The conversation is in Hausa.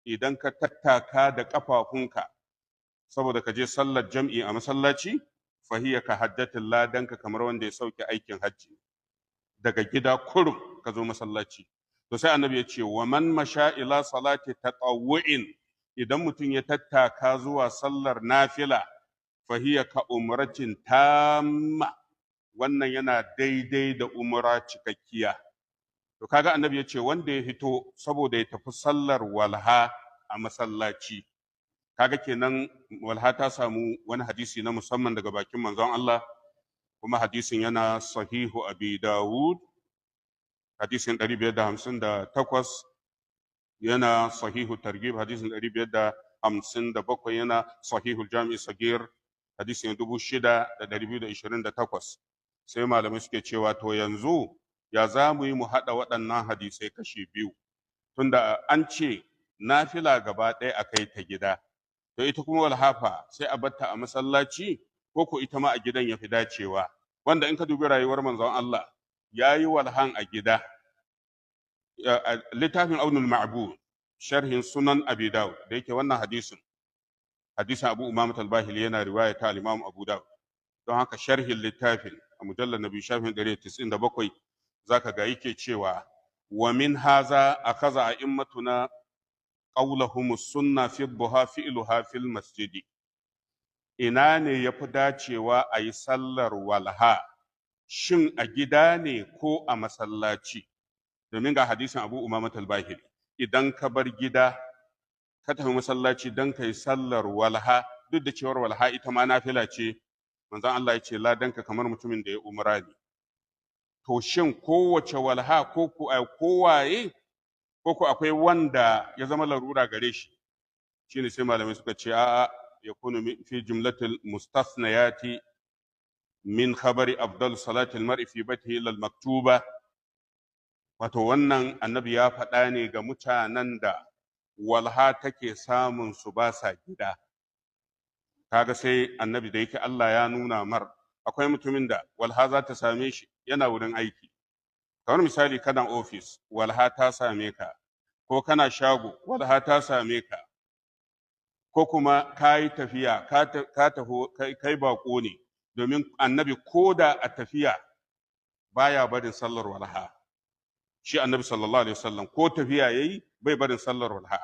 idan ka tattaka da ƙafafunka saboda ka je sallar jam'i a masallaci fahiya ka haddatin ladanka kamar wanda ya sauke aikin hajji daga gida kurum ka zo masallaci. To sai annabi ya ce wa man masha ila salati tatawwu'in idan mutum ya tattaka zuwa sallar nafila fahiya ka umratin tamma wannan yana daidai da umra cikakkiya. To kaga annabi ya ce wanda ya fito saboda ya tafi sallar walha a masallaci kaga kenan walha ta samu wani hadisi na musamman daga bakin manzon Allah kuma hadisin yana sahihu abi dawud hadisin 558 yana sahihu targhib hadisin 557 yana sahihu jami'i sagir hadisin 6228 sai malamai suke cewa to yanzu ya za mu yi mu haɗa waɗannan hadisai kashi biyu tunda an ce nafila gaba ɗaya a kai ta gida to ita kuma walhafa sai a batta a masallaci ko ko ita ma a gidan ya fi dacewa wanda in ka dubi rayuwar manzon Allah ya yi walhan a gida littafin aunul ma'bud sharhin sunan abi dawud da yake wannan hadisin abu umama al-bahili yana riwaya ta al-imam abu dawud don haka sharhin littafin a mujallar nabi shafin 197 zaka ga yake cewa wa min haza akaza a'immatuna qawluhum sunna fi dhuha fi'luha fil masjidi ina ne ya fi dacewa a yi sallar walha shin a gida ne ko a masallaci domin ga hadisin abu umama al-bahili idan ka bar gida ka tafi masallaci don ka yi sallar walha duk da cewar walha ita ma nafila ce manzon Allah ya ce ladanka kamar mutumin da ya umra ne to shin kowace walha ko kowaye ko akwai wanda ya zama larura gare shi shine sai malamai suka ce a'a yakunu fi jumlatil mustasnayati min khabari afdal salatil mar'i fi baitihi ila al-maktuba wato wannan annabi ya faɗa ne ga mutanen da walha take samun su ba sa gida kaga sai annabi da yake Allah ya nuna mar akwai mutumin da walha za ta same shi yana wurin aiki kamar misali kana ofis walha ta same ka ko kana shago walha ta same ka ko kuma ka yi tafiya ka taho kai bako ne domin annabi koda a tafiya baya barin sallar walha shi annabi sallallahu alaihi wasallam ko tafiya yayi bai barin sallar walha